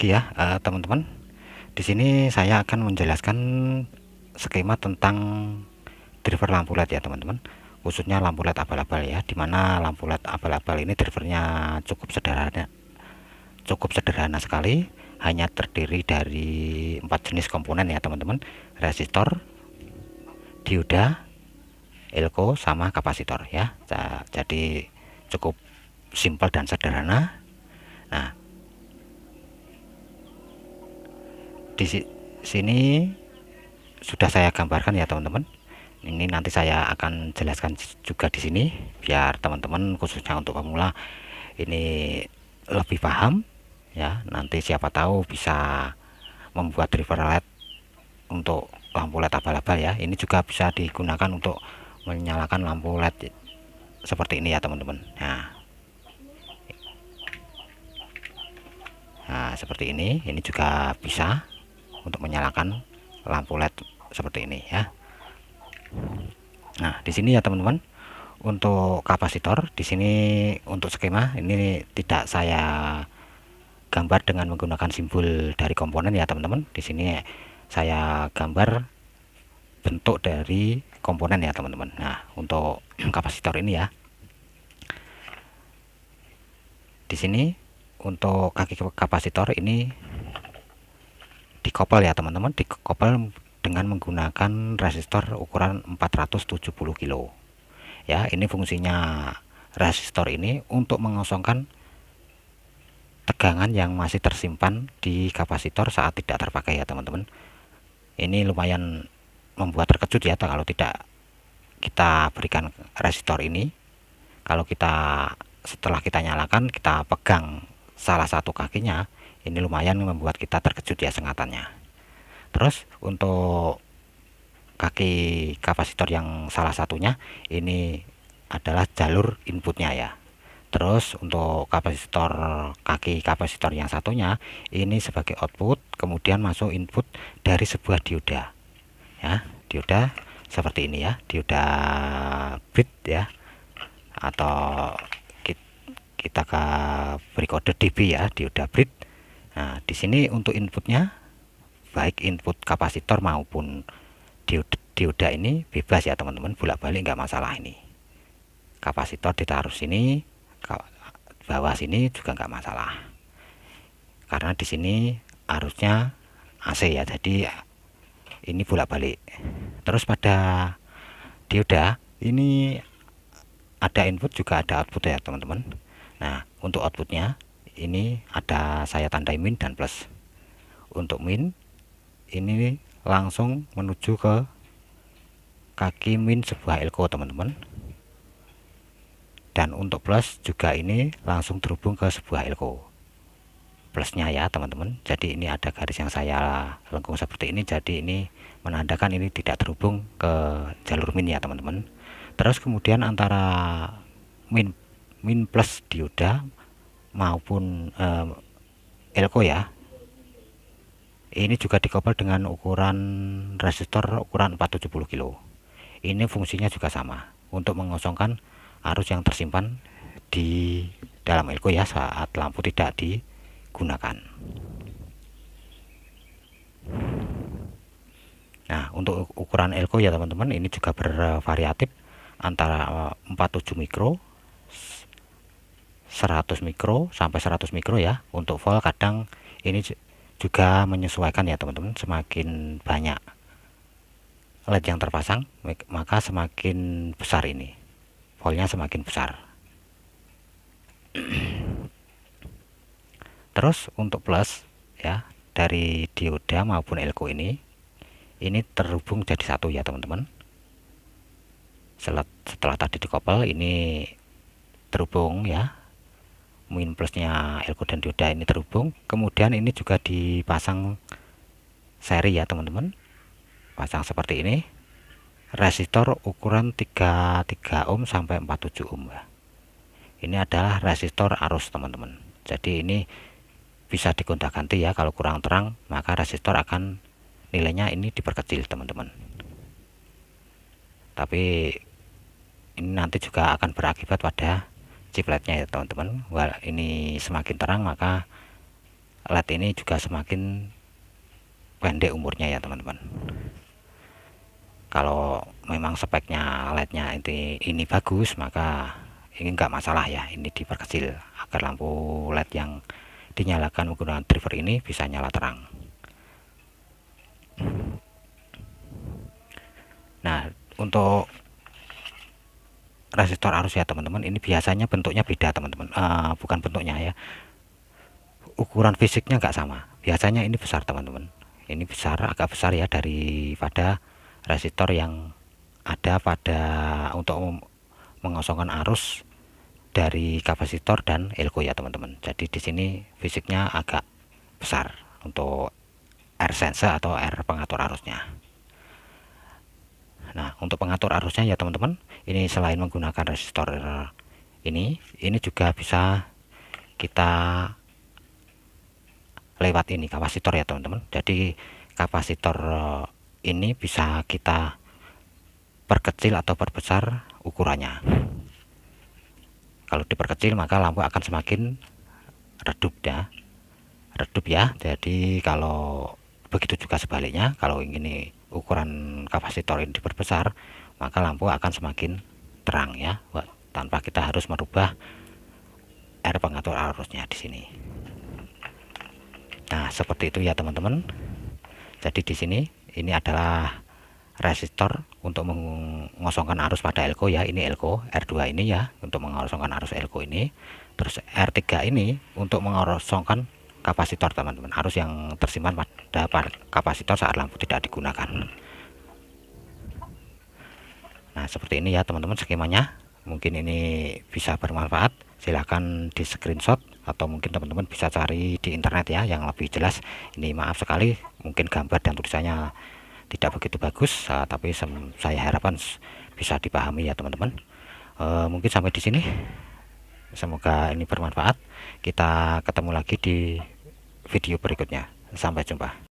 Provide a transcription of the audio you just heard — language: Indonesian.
lagi ya teman-teman. Di sini saya akan menjelaskan skema tentang driver lampu LED ya teman-teman, khususnya lampu LED abal-abal ya, dimana lampu LED abal-abal ini drivernya cukup sederhana sekali, hanya terdiri dari 4 jenis komponen ya teman-teman: resistor, dioda, elko, sama kapasitor ya. Jadi cukup simpel dan sederhana. Nah, di sini sudah saya gambarkan ya teman-teman. Ini nanti saya akan jelaskan juga di sini biar teman-teman khususnya untuk pemula ini lebih paham ya. Nanti siapa tahu bisa membuat driver LED untuk lampu LED abal-abal ya. Ini juga bisa digunakan untuk menyalakan lampu LED seperti ini ya teman-teman. Nah, seperti ini juga bisa untuk menyalakan lampu LED seperti ini ya. Nah, di sini ya teman-teman, untuk kapasitor di sini untuk skema ini tidak saya gambar dengan menggunakan simbol dari komponen ya teman-teman. Di sini saya gambar bentuk dari komponen ya teman-teman. Nah, untuk kapasitor ini ya, di sini untuk kaki kapasitor ini dikopel ya teman-teman, dikopel dengan menggunakan resistor ukuran 470 kilo ya. Ini fungsinya resistor ini untuk mengosongkan tegangan yang masih tersimpan di kapasitor saat tidak terpakai ya teman-teman. Ini lumayan membuat terkejut ya kalau tidak kita berikan resistor ini. Kalau kita setelah kita nyalakan, kita pegang salah satu kakinya, ini lumayan membuat kita terkejut ya sengatannya. Terus untuk kaki kapasitor yang salah satunya ini adalah jalur inputnya ya. Terus untuk kaki kapasitor yang satunya ini sebagai output, kemudian masuk input dari sebuah dioda ya. Dioda seperti ini ya, dioda bit ya, atau kita beri kode dB ya, dioda bit. Nah, di sini untuk inputnya baik input kapasitor maupun dioda ini bebas ya teman-teman, bolak-balik nggak masalah. Ini kapasitor ditaruh sini, bawah sini juga nggak masalah, karena di sini harusnya AC ya, jadi ini bolak-balik. Terus pada dioda ini ada input juga ada output ya teman-teman. Nah, untuk outputnya ini ada saya tandai min dan plus. Untuk min ini langsung menuju ke kaki min sebuah elko teman-teman, dan untuk plus juga ini langsung terhubung ke sebuah elko plusnya ya teman-teman. Jadi ini ada garis yang saya lengkung seperti ini, jadi ini menandakan ini tidak terhubung ke jalur min ya teman-teman. Terus kemudian antara min plus dioda maupun elko ya, ini juga dikopel dengan ukuran resistor ukuran 470 kilo. Ini fungsinya juga sama untuk mengosongkan arus yang tersimpan di dalam elko ya saat lampu tidak digunakan. Nah, untuk ukuran elko ya teman-teman, ini juga bervariatif antara 47 mikro, 100 mikro sampai 100 mikro ya. Untuk volt kadang ini juga menyesuaikan ya teman-teman, semakin banyak LED yang terpasang maka semakin besar ini voltnya, semakin besar. Terus untuk plus ya, dari dioda maupun elko ini terhubung jadi satu ya teman-teman. Setelah tadi dikopel ini terhubung ya, min plusnya elko dan dioda ini terhubung, kemudian ini juga dipasang seri ya teman-teman, pasang seperti ini, resistor ukuran 33 ohm sampai 47 ohm ya. Ini adalah resistor arus teman-teman, jadi ini bisa digonta-ganti ya, kalau kurang terang maka resistor akan nilainya ini diperkecil teman-teman, tapi ini nanti juga akan berakibat pada chipletnya ya teman-teman. Ini semakin terang maka LED ini juga semakin pendek umurnya ya teman-teman. Kalau memang speknya LED-nya ini bagus, maka ini enggak masalah ya, ini diperkecil agar lampu LED yang dinyalakan menggunakan driver ini bisa nyala terang. Nah, untuk resistor arus ya teman-teman, ini biasanya bentuknya beda teman-teman, bukan bentuknya ya, ukuran fisiknya nggak sama. Biasanya ini besar teman-teman, ini besar, agak besar ya daripada resistor yang ada pada untuk mengosongkan arus dari kapasitor dan elko ya teman-teman. Jadi di sini fisiknya agak besar untuk R sense atau R pengatur arusnya. Nah, untuk pengatur arusnya ya teman-teman, ini selain menggunakan resistor ini juga bisa kita lewat ini kapasitor ya teman-teman. Jadi kapasitor ini bisa kita perkecil atau perbesar ukurannya. Kalau diperkecil maka lampu akan semakin redup ya. Jadi kalau begitu juga sebaliknya, kalau ini ukuran kapasitor ini diperbesar, maka lampu akan semakin terang ya, tanpa kita harus merubah R pengatur arusnya di sini. Nah, seperti itu ya teman-teman. Jadi di sini ini adalah resistor untuk mengosongkan arus pada elko ya. Ini elko R2 ini ya, untuk mengosongkan arus elko ini. Terus R3 ini untuk mengosongkan kapasitor teman-teman, arus yang tersimpan pada kapasitor saat lampu tidak digunakan. Nah, seperti ini ya teman-teman skemanya. Mungkin ini bisa bermanfaat, silahkan di screenshot atau mungkin teman-teman bisa cari di internet ya yang lebih jelas. Ini maaf sekali mungkin gambar dan tulisannya tidak begitu bagus, tapi saya harapkan bisa dipahami ya teman-teman. Mungkin sampai di sini, semoga ini bermanfaat. Kita ketemu lagi di video berikutnya, sampai jumpa.